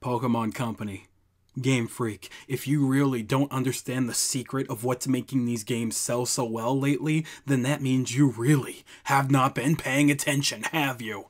Pokemon Company, Game Freak, if you really don't understand the secret of what's making these games sell so well lately, then that means you really have not been paying attention, have you?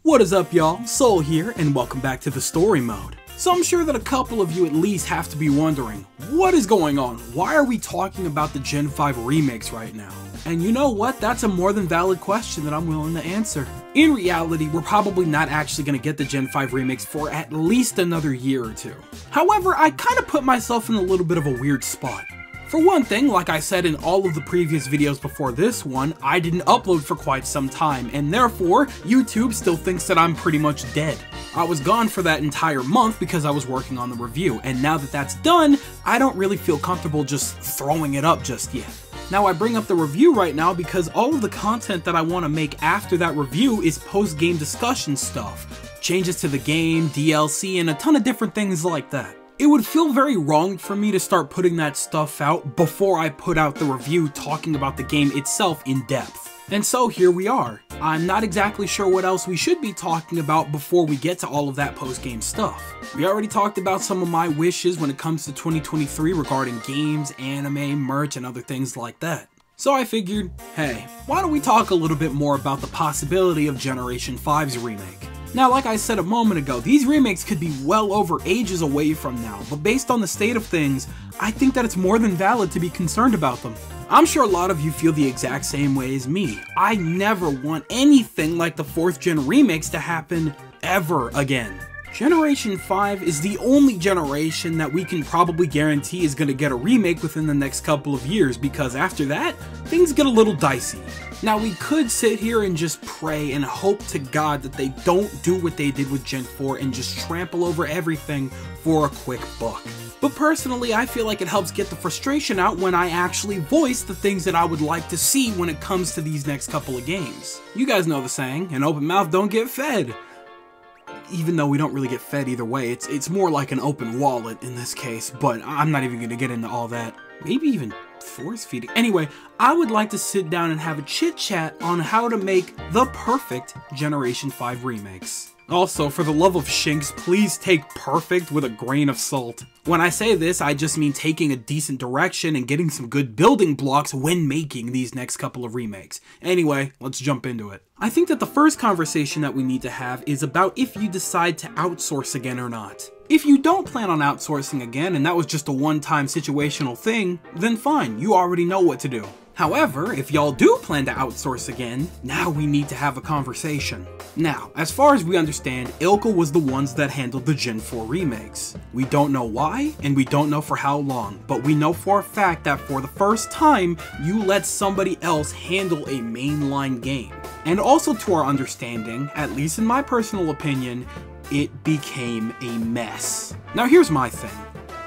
What is up, y'all? Soul here, and welcome back to the story mode. So I'm sure that a couple of you at least have to be wondering, what is going on? Why are we talking about the Gen 5 remakes right now? And you know what? That's a more than valid question that I'm willing to answer. In reality, we're probably not actually going to get the Gen 5 remakes for at least another year or two. However, I kind of put myself in a little bit of a weird spot. For one thing, like I said in all of the previous videos before this one, I didn't upload for quite some time, and therefore, YouTube still thinks that I'm pretty much dead. I was gone for that entire month because I was working on the review, and now that that's done, I don't really feel comfortable just throwing it up just yet. Now, I bring up the review right now because all of the content that I want to make after that review is post-game discussion stuff. Changes to the game, DLC, and a ton of different things like that. It would feel very wrong for me to start putting that stuff out before I put out the review talking about the game itself in depth. And so here we are. I'm not exactly sure what else we should be talking about before we get to all of that post-game stuff. We already talked about some of my wishes when it comes to 2023 regarding games, anime, merch, and other things like that. So I figured, hey, why don't we talk a little bit more about the possibility of Generation 5's remake? Now, like I said a moment ago, these remakes could be well over ages away from now, but based on the state of things, I think that it's more than valid to be concerned about them. I'm sure a lot of you feel the exact same way as me. I never want anything like the 4th gen remakes to happen ever again. Generation 5 is the only generation that we can probably guarantee is going to get a remake within the next couple of years, because after that, things get a little dicey. Now, we could sit here and just pray and hope to God that they don't do what they did with Gen 4 and just trample over everything for a quick buck. But personally, I feel like it helps get the frustration out when I actually voice the things that I would like to see when it comes to these next couple of games. You guys know the saying, an open mouth don't get fed. Even though we don't really get fed either way, it's more like an open wallet in this case, but I'm not even going to get into all that. Maybe even force feeding. Anyway, I would like to sit down and have a chit chat on how to make the perfect Generation 5 remakes. Also, for the love of Shinx, please take perfect with a grain of salt. When I say this, I just mean taking a decent direction and getting some good building blocks when making these next couple of remakes. Anyway, let's jump into it. I think that the first conversation that we need to have is about if you decide to outsource again or not. If you don't plan on outsourcing again and that was just a one-time situational thing, then fine, you already know what to do. However, if y'all do plan to outsource again, now we need to have a conversation. Now, as far as we understand, ILCA was the ones that handled the Gen 4 remakes. We don't know why, and we don't know for how long, but we know for a fact that for the first time, you let somebody else handle a mainline game. And also to our understanding, at least in my personal opinion, it became a mess. Now here's my thing.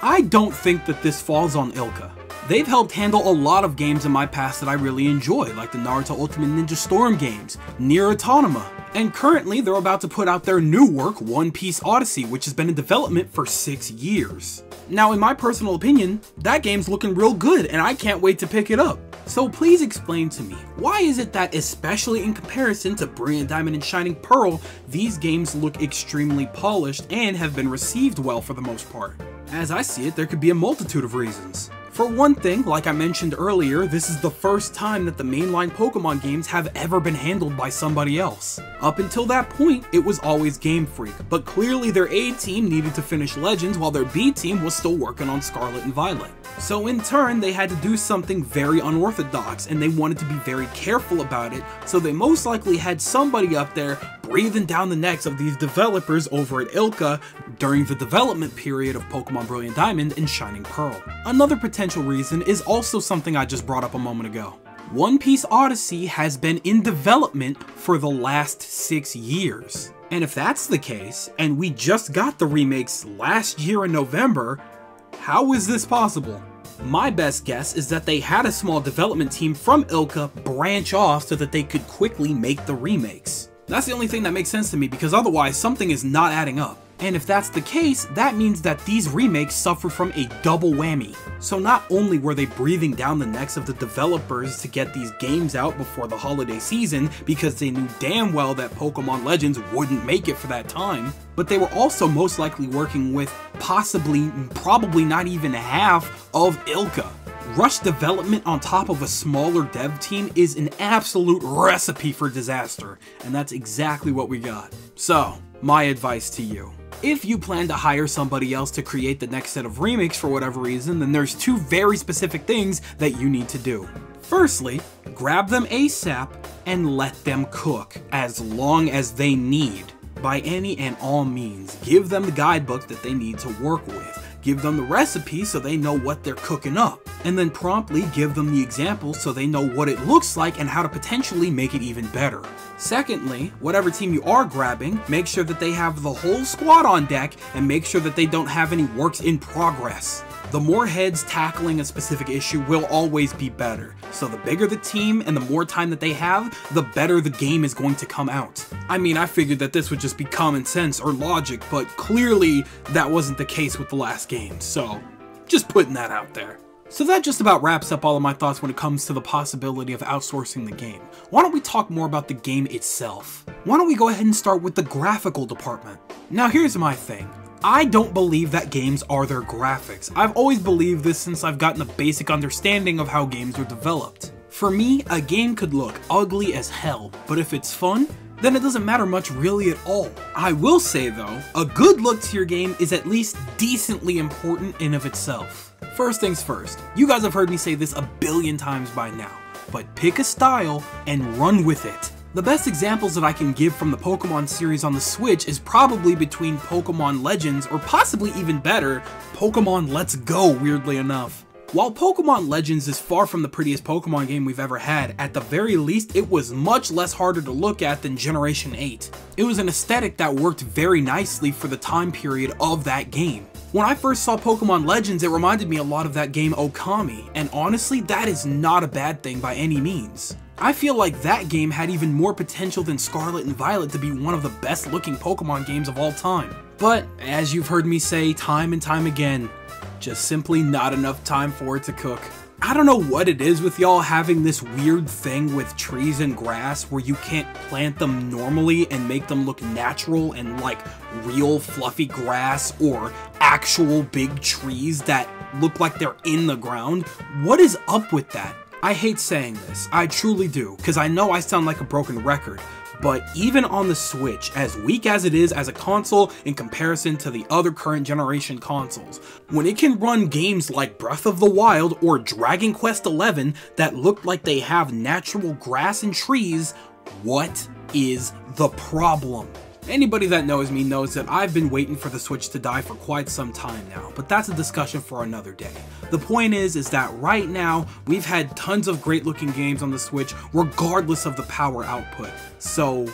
I don't think that this falls on ILCA. They've helped handle a lot of games in my past that I really enjoy, like the Naruto Ultimate Ninja Storm games, Nier Automata, and currently they're about to put out their new work, One Piece Odyssey, which has been in development for 6 years. Now in my personal opinion, that game's looking real good and I can't wait to pick it up. So please explain to me, why is it that especially in comparison to Brilliant Diamond and Shining Pearl, these games look extremely polished and have been received well for the most part? As I see it, there could be a multitude of reasons. For one thing, like I mentioned earlier, this is the first time that the mainline Pokemon games have ever been handled by somebody else. Up until that point, it was always Game Freak, but clearly their A team needed to finish Legends while their B team was still working on Scarlet and Violet. So in turn, they had to do something very unorthodox, and they wanted to be very careful about it, so they most likely had somebody up there breathing down the necks of these developers over at ILCA during the development period of Pokemon Brilliant Diamond and Shining Pearl. Another potential reason is also something I just brought up a moment ago. One Piece Odyssey has been in development for the last 6 years. And if that's the case, and we just got the remakes last year in November, how is this possible? My best guess is that they had a small development team from ILCA branch off so that they could quickly make the remakes. That's the only thing that makes sense to me, because otherwise something is not adding up. And if that's the case, that means that these remakes suffer from a double whammy. So not only were they breathing down the necks of the developers to get these games out before the holiday season because they knew damn well that Pokemon Legends wouldn't make it for that time, but they were also most likely working with probably not even half of ILCA. Rush development on top of a smaller dev team is an absolute recipe for disaster, and that's exactly what we got. So, my advice to you. If you plan to hire somebody else to create the next set of remakes for whatever reason, then there's two very specific things that you need to do. Firstly, grab them ASAP and let them cook as long as they need. By any and all means, give them the guidebook that they need to work with. Give them the recipe so they know what they're cooking up, and then promptly give them the examples so they know what it looks like and how to potentially make it even better. Secondly, whatever team you are grabbing, make sure that they have the whole squad on deck and make sure that they don't have any works in progress. The more heads tackling a specific issue will always be better, so the bigger the team and the more time that they have, the better the game is going to come out. I mean, I figured that this would just be common sense or logic, but clearly that wasn't the case with the last game, so just putting that out there. So that just about wraps up all of my thoughts when it comes to the possibility of outsourcing the game. Why don't we talk more about the game itself? Why don't we go ahead and start with the graphical department? Now here's my thing. I don't believe that games are their graphics. I've always believed this since I've gotten a basic understanding of how games are developed. For me, a game could look ugly as hell, but if it's fun, then it doesn't matter much really at all. I will say though, a good look to your game is at least decently important in of itself. First things first, you guys have heard me say this a billion times by now, but pick a style and run with it. The best examples that I can give from the Pokemon series on the Switch is probably between Pokemon Legends or possibly even better, Pokemon Let's Go, weirdly enough. While Pokemon Legends is far from the prettiest Pokemon game we've ever had, at the very least it was much less harder to look at than Generation 8. It was an aesthetic that worked very nicely for the time period of that game. When I first saw Pokemon Legends, it reminded me a lot of that game Okami, and honestly, that is not a bad thing by any means. I feel like that game had even more potential than Scarlet and Violet to be one of the best looking Pokemon games of all time. But, as you've heard me say time and time again, just simply not enough time for it to cook. I don't know what it is with y'all having this weird thing with trees and grass where you can't plant them normally and make them look natural and like real fluffy grass or actual big trees that look like they're in the ground. What is up with that? I hate saying this, I truly do, because I know I sound like a broken record, but even on the Switch, as weak as it is as a console in comparison to the other current generation consoles, when it can run games like Breath of the Wild or Dragon Quest XI that look like they have natural grass and trees, what is the problem? Anybody that knows me knows that I've been waiting for the Switch to die for quite some time now, but that's a discussion for another day. The point is that right now, we've had tons of great looking games on the Switch regardless of the power output, so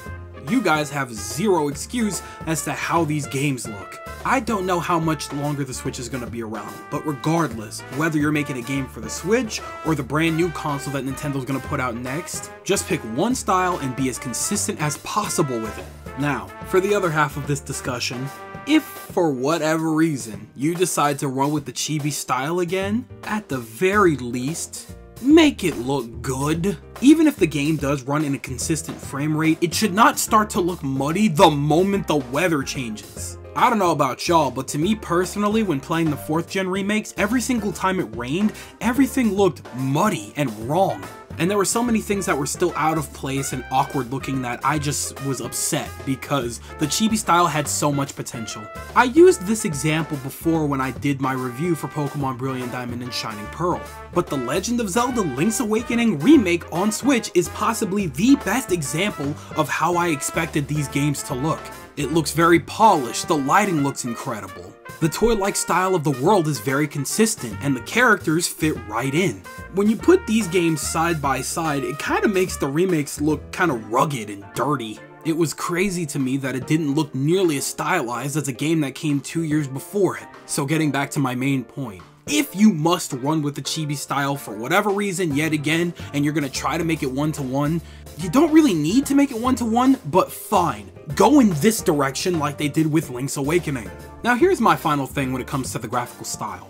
you guys have zero excuse as to how these games look. I don't know how much longer the Switch is going to be around, but regardless, whether you're making a game for the Switch or the brand new console that Nintendo's going to put out next, just pick one style and be as consistent as possible with it. Now, for the other half of this discussion, if for whatever reason you decide to run with the chibi style again, at the very least, make it look good. Even if the game does run in a consistent frame rate, it should not start to look muddy the moment the weather changes. I don't know about y'all, but to me personally, when playing the 4th gen remakes, every single time it rained, everything looked muddy and wrong. And there were so many things that were still out of place and awkward looking that I just was upset because the chibi style had so much potential. I used this example before when I did my review for Pokemon Brilliant Diamond and Shining Pearl, but the Legend of Zelda Link's Awakening remake on Switch is possibly the best example of how I expected these games to look. It looks very polished, the lighting looks incredible. The toy-like style of the world is very consistent, and the characters fit right in. When you put these games side by side, it kind of makes the remakes look kind of rugged and dirty. It was crazy to me that it didn't look nearly as stylized as a game that came 2 years before it. So getting back to my main point, if you must run with the chibi style for whatever reason yet again, and you're gonna try to make it one-to-one, you don't really need to make it one-to-one, but fine. Go in this direction like they did with Link's Awakening. Now here's my final thing when it comes to the graphical style.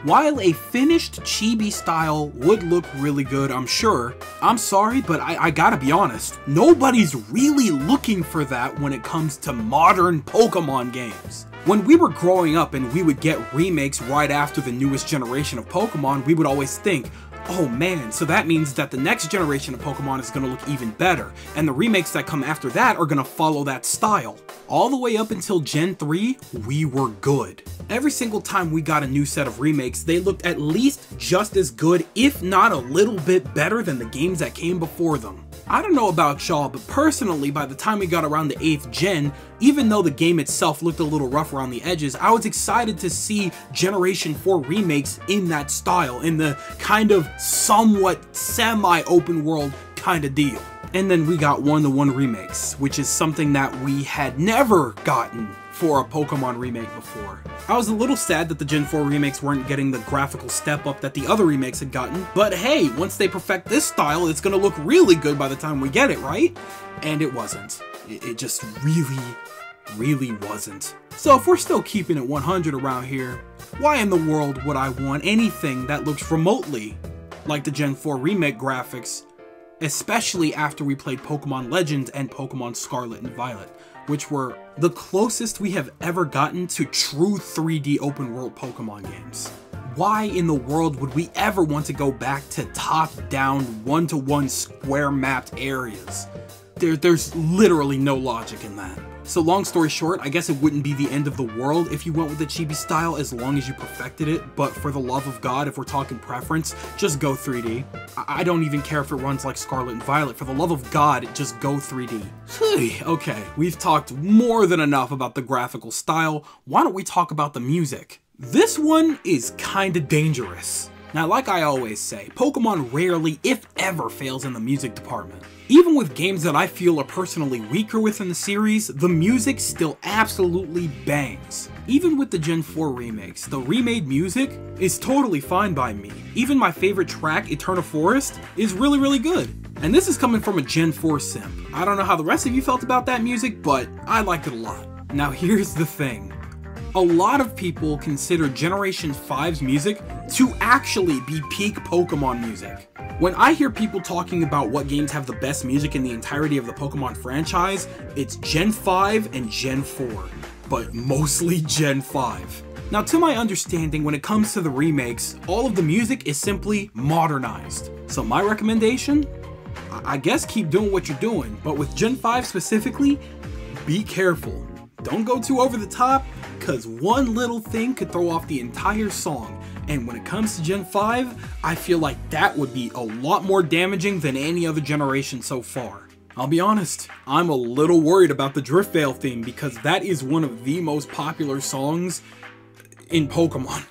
While a finished chibi style would look really good, I'm sure, I'm sorry, but I gotta be honest, nobody's really looking for that when it comes to modern Pokemon games. When we were growing up and we would get remakes right after the newest generation of Pokemon, we would always think, oh man, so that means that the next generation of Pokemon is gonna look even better, and the remakes that come after that are gonna follow that style. All the way up until Gen 3, we were good. Every single time we got a new set of remakes, they looked at least just as good, if not a little bit better than the games that came before them. I don't know about y'all, but personally, by the time we got around the 8th gen, even though the game itself looked a little rough around the edges, I was excited to see Generation 4 remakes in that style, in the kind of somewhat semi-open world kind of deal. And then we got one-to-one remakes, which is something that we had never gotten for a Pokemon remake before. I was a little sad that the Gen 4 remakes weren't getting the graphical step up that the other remakes had gotten, but hey, once they perfect this style, it's gonna look really good by the time we get it, right? And it wasn't. It just really wasn't. So if we're still keeping it 100 around here, why in the world would I want anything that looks remotely like the Gen 4 remake graphics, especially after we played Pokemon Legends and Pokemon Scarlet and Violet, which were the closest we have ever gotten to true 3D open world Pokemon games. Why in the world would we ever want to go back to top-down, one-to-one square mapped areas? There's literally no logic in that. So long story short, I guess it wouldn't be the end of the world if you went with the chibi style as long as you perfected it, but for the love of God, if we're talking preference, just go 3D. I don't even care if it runs like Scarlet and Violet. For the love of God, just go 3D. Okay, we've talked more than enough about the graphical style. Why don't we talk about the music? This one is kinda dangerous. Now, like I always say, Pokemon rarely, if ever, fails in the music department. Even with games that I feel are personally weaker within the series, the music still absolutely bangs. Even with the Gen 4 remakes, the remade music is totally fine by me. Even my favorite track, Eternal Forest, is really good. And this is coming from a Gen 4 simp. I don't know how the rest of you felt about that music, but I liked it a lot. Now here's the thing. A lot of people consider Generation 5's music to actually be peak Pokemon music. When I hear people talking about what games have the best music in the entirety of the Pokemon franchise, it's Gen 5 and Gen 4, but mostly Gen 5. Now, to my understanding, when it comes to the remakes, all of the music is simply modernized. So my recommendation? I guess keep doing what you're doing, but with Gen 5 specifically, be careful. Don't go too over the top, cause one little thing could throw off the entire song. And when it comes to Gen 5, I feel like that would be a lot more damaging than any other generation so far. I'll be honest, I'm a little worried about the Driftveil theme because that is one of the most popular songs in Pokemon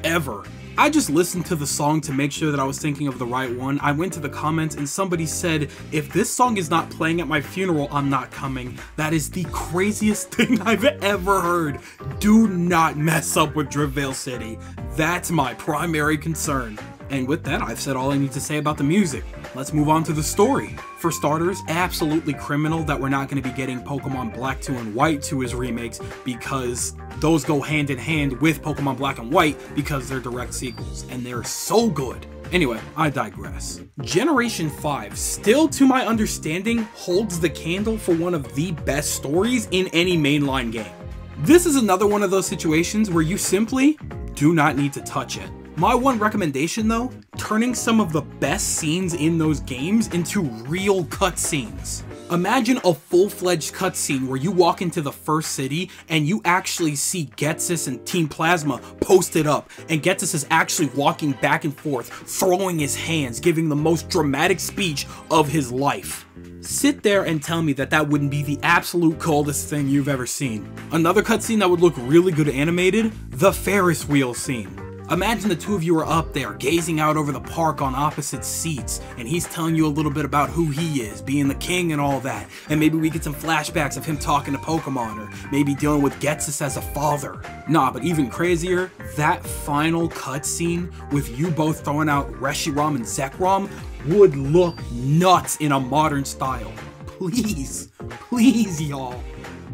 ever. I just listened to the song to make sure that I was thinking of the right one. I went to the comments and somebody said, if this song is not playing at my funeral, I'm not coming. That is the craziest thing I've ever heard. Do not mess up with Driftveil City. That's my primary concern. And with that, I've said all I need to say about the music. Let's move on to the story. For starters, absolutely criminal that we're not going to be getting Pokemon Black 2 and White to his remakes because those go hand in hand with Pokemon Black and White because they're direct sequels, and they're so good. Anyway, I digress. Generation 5, still to my understanding, holds the candle for one of the best stories in any mainline game. This is another one of those situations where you simply do not need to touch it. My one recommendation though, turning some of the best scenes in those games into real cutscenes. Imagine a full-fledged cutscene where you walk into the first city and you actually see Ghetsis and Team Plasma posted up, and Ghetsis is actually walking back and forth, throwing his hands, giving the most dramatic speech of his life. Sit there and tell me that that wouldn't be the absolute coolest thing you've ever seen. Another cutscene that would look really good animated, the Ferris wheel scene. Imagine the two of you are up there, gazing out over the park on opposite seats, and he's telling you a little bit about who he is, being the king and all that, and maybe we get some flashbacks of him talking to Pokemon, or maybe dealing with Getsus as a father. Nah, but even crazier, that final cutscene with you both throwing out Reshiram and Zekrom would look nuts in a modern style. Please, please y'all,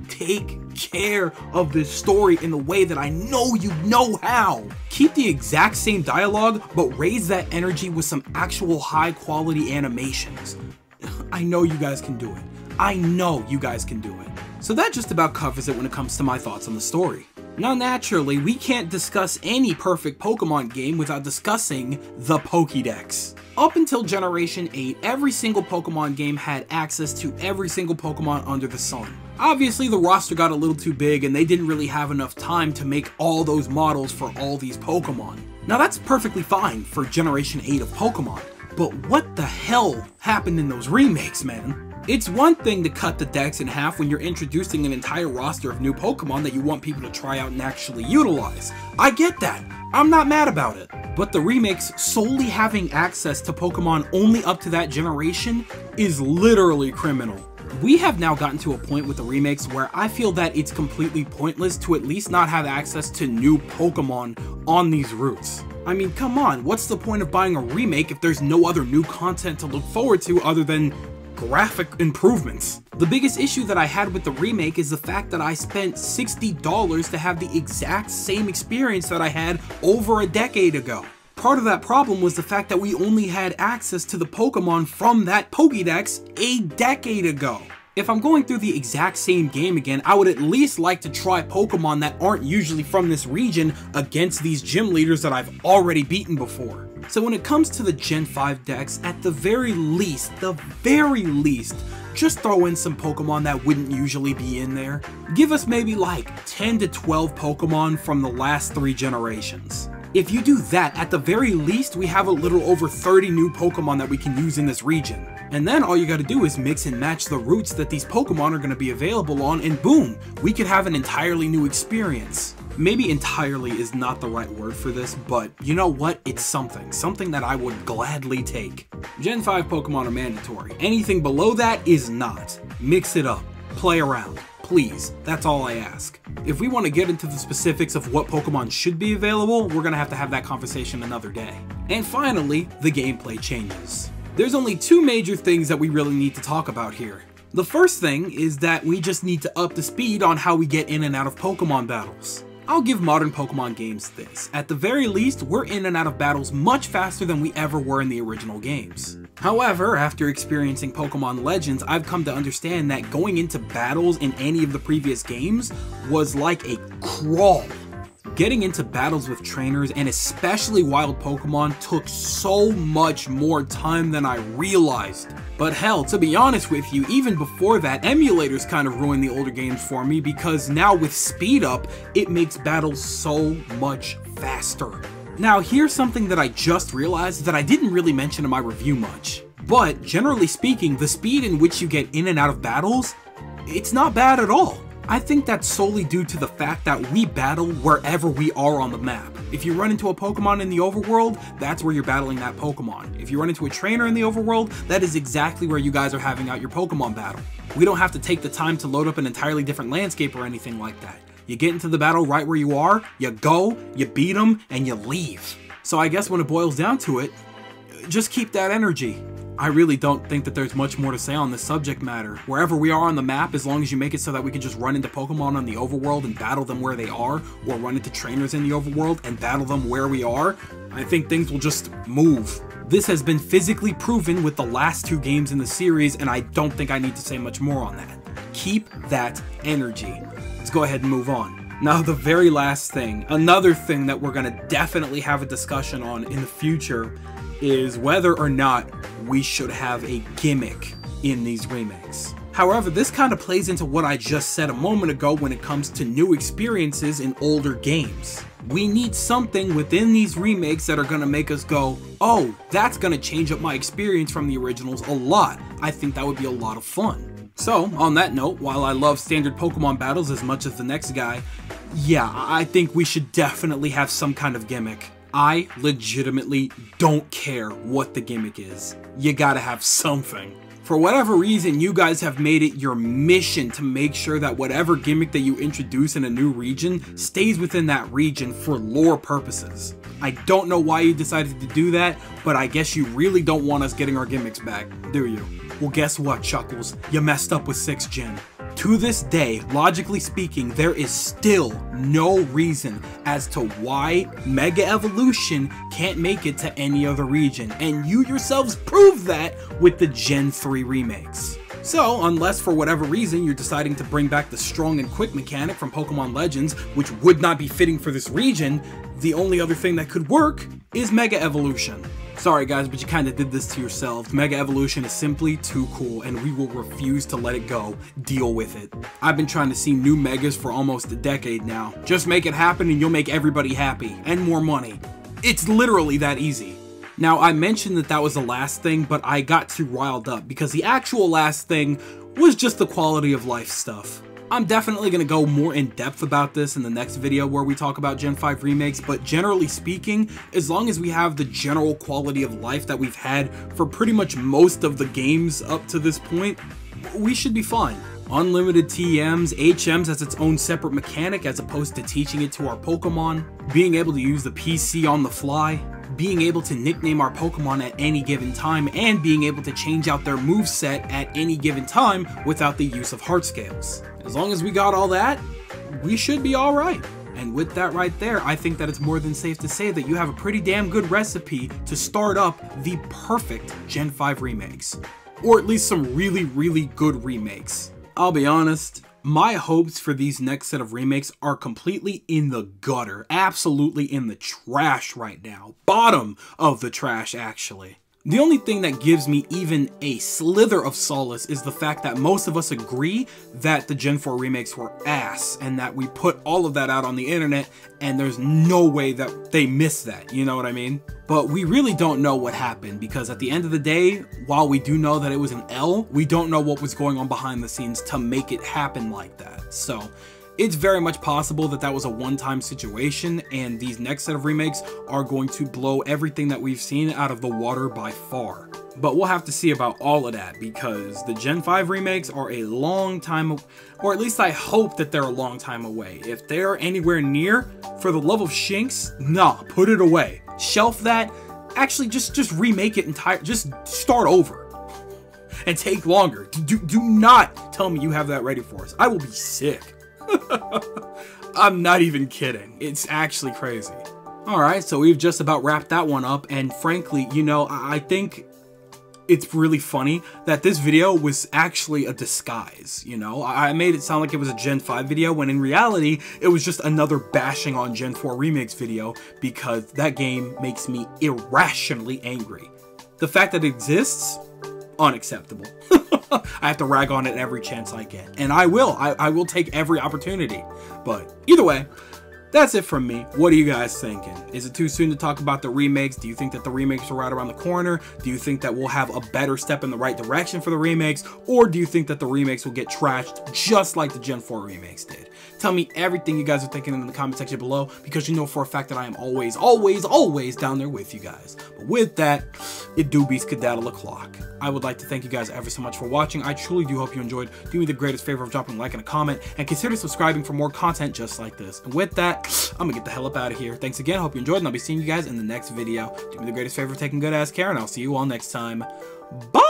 take care of this story in the way that I know you know how. Keep the exact same dialogue, but raise that energy with some actual high quality animations. I know you guys can do it. I know you guys can do it. So that just about covers it when it comes to my thoughts on the story. Now naturally, we can't discuss any perfect Pokemon game without discussing the Pokédex. Up until Generation 8, every single Pokemon game had access to every single Pokemon under the sun. Obviously, the roster got a little too big and they didn't really have enough time to make all those models for all these Pokemon. Now that's perfectly fine for Generation 8 of Pokemon, but what the hell happened in those remakes, man? It's one thing to cut the decks in half when you're introducing an entire roster of new Pokemon that you want people to try out and actually utilize. I get that. I'm not mad about it. But the remakes solely having access to Pokemon only up to that generation is literally criminal. We have now gotten to a point with the remakes where I feel that it's completely pointless to at least not have access to new Pokemon on these routes. I mean, come on, what's the point of buying a remake if there's no other new content to look forward to other than graphic improvements? The biggest issue that I had with the remake is the fact that I spent $60 to have the exact same experience that I had over a decade ago. Part of that problem was the fact that we only had access to the Pokemon from that Pokédex a decade ago. If I'm going through the exact same game again, I would at least like to try Pokemon that aren't usually from this region against these gym leaders that I've already beaten before. So when it comes to the Gen 5 decks, at the very least, just throw in some Pokemon that wouldn't usually be in there. Give us maybe like 10 to 12 Pokemon from the last 3 generations. If you do that, at the very least, we have a little over 30 new Pokemon that we can use in this region. And then all you gotta do is mix and match the routes that these Pokemon are gonna be available on, and boom, we could have an entirely new experience. Maybe entirely is not the right word for this, but you know what? It's something that I would gladly take. Gen 5 Pokemon are mandatory. Anything below that is not. Mix it up. Play around. Please, that's all I ask. If we want to get into the specifics of what Pokemon should be available, we're gonna have to have that conversation another day. And finally, the gameplay changes. There's only 2 major things that we really need to talk about here. The first thing is that we just need to up the speed on how we get in and out of Pokemon battles. I'll give modern Pokemon games this. At the very least, we're in and out of battles much faster than we ever were in the original games. However, after experiencing Pokemon Legends, I've come to understand that going into battles in any of the previous games was like a crawl. Getting into battles with trainers, and especially wild Pokemon, took so much more time than I realized. But hell, to be honest with you, even before that, emulators kind of ruined the older games for me, because now with speed up, it makes battles so much faster. Now here's something that I just realized that I didn't really mention in my review much. But generally speaking, the speed in which you get in and out of battles, it's not bad at all. I think that's solely due to the fact that we battle wherever we are on the map. If you run into a Pokemon in the overworld, that's where you're battling that Pokemon. If you run into a trainer in the overworld, that is exactly where you guys are having out your Pokemon battle. We don't have to take the time to load up an entirely different landscape or anything like that. You get into the battle right where you are, you go, you beat them, and you leave. So I guess when it boils down to it, just keep that energy. I really don't think that there's much more to say on this subject matter. Wherever we are on the map, as long as you make it so that we can just run into Pokemon on the overworld and battle them where they are, or run into trainers in the overworld and battle them where we are, I think things will just move. This has been physically proven with the last 2 games in the series, and I don't think I need to say much more on that. Keep that energy. Let's go ahead and move on. Now the very last thing, another thing that we're gonna definitely have a discussion on in the future, is whether or not we should have a gimmick in these remakes. However, this kind of plays into what I just said a moment ago when it comes to new experiences in older games. We need something within these remakes that are gonna make us go, oh, that's gonna change up my experience from the originals a lot. I think that would be a lot of fun. So, on that note, while I love standard Pokemon battles as much as the next guy, yeah, I think we should definitely have some kind of gimmick. I legitimately don't care what the gimmick is. You gotta have something. For whatever reason, you guys have made it your mission to make sure that whatever gimmick that you introduce in a new region stays within that region for lore purposes. I don't know why you decided to do that, but I guess you really don't want us getting our gimmicks back, do you? Well, guess what, Chuckles? You messed up with 6th Gen. To this day, logically speaking, there is still no reason as to why Mega Evolution can't make it to any other region, and you yourselves proved that with the Gen 3 remakes. So, unless for whatever reason you're deciding to bring back the strong and quick mechanic from Pokemon Legends, which would not be fitting for this region, the only other thing that could work is Mega Evolution. Sorry guys, but you kinda did this to yourselves. Mega Evolution is simply too cool, and we will refuse to let it go. Deal with it. I've been trying to see new Megas for almost a decade now. Just make it happen and you'll make everybody happy, and more money. It's literally that easy. Now, I mentioned that that was the last thing, but I got too riled up because the actual last thing was just the quality of life stuff. I'm definitely going to go more in depth about this in the next video where we talk about Gen 5 remakes, but generally speaking, as long as we have the general quality of life that we've had for pretty much most of the games up to this point, we should be fine. Unlimited TMs, HMs as its own separate mechanic as opposed to teaching it to our Pokemon, being able to use the PC on the fly, being able to nickname our Pokemon at any given time, and being able to change out their moveset at any given time without the use of heart scales. As long as we got all that, we should be alright. And with that right there, I think that it's more than safe to say that you have a pretty damn good recipe to start up the perfect Gen 5 remakes. Or at least some really, really good remakes. I'll be honest, my hopes for these next set of remakes are completely in the gutter, absolutely in the trash right now. Bottom of the trash, actually. The only thing that gives me even a slither of solace is the fact that most of us agree that the Gen 4 remakes were ass, and that we put all of that out on the internet, and there's no way that they missed that, you know what I mean? But we really don't know what happened, because at the end of the day, while we do know that it was an L, we don't know what was going on behind the scenes to make it happen like that. So, it's very much possible that that was a one-time situation, and these next set of remakes are going to blow everything that we've seen out of the water by far. But we'll have to see about all of that, because the Gen 5 remakes are a long time, or at least I hope that they're a long time away. If they're anywhere near, for the love of Shinx, nah, put it away. Shelf that, actually just remake it just start over. And take longer. Do not tell me you have that ready for us. I will be sick. I'm not even kidding. It's actually crazy. Alright, so we've just about wrapped that one up, and frankly, you know, I think it's really funny that this video was actually a disguise, you know? I made it sound like it was a Gen 5 video, when in reality, it was just another bashing on Gen 4 remakes video, because that game makes me irrationally angry. The fact that it exists, unacceptable. I have to rag on it every chance I get. And I will. I will take every opportunity. But either way, that's it from me. What are you guys thinking? Is it too soon to talk about the remakes? Do you think that the remakes are right around the corner? Do you think that we'll have a better step in the right direction for the remakes? Or do you think that the remakes will get trashed just like the Gen 4 remakes did? Tell me everything you guys are thinking in the comment section below, because you know for a fact that I am always, always, always down there with you guys. But with that, it do be skedaddle o'clock. I would like to thank you guys ever so much for watching. I truly do hope you enjoyed. Do me the greatest favor of dropping a like and a comment, and consider subscribing for more content just like this. And with that, I'm gonna get the hell up out of here. Thanks again, hope you enjoyed, and I'll be seeing you guys in the next video. Do me the greatest favor of taking good ass care, and I'll see you all next time. Bye!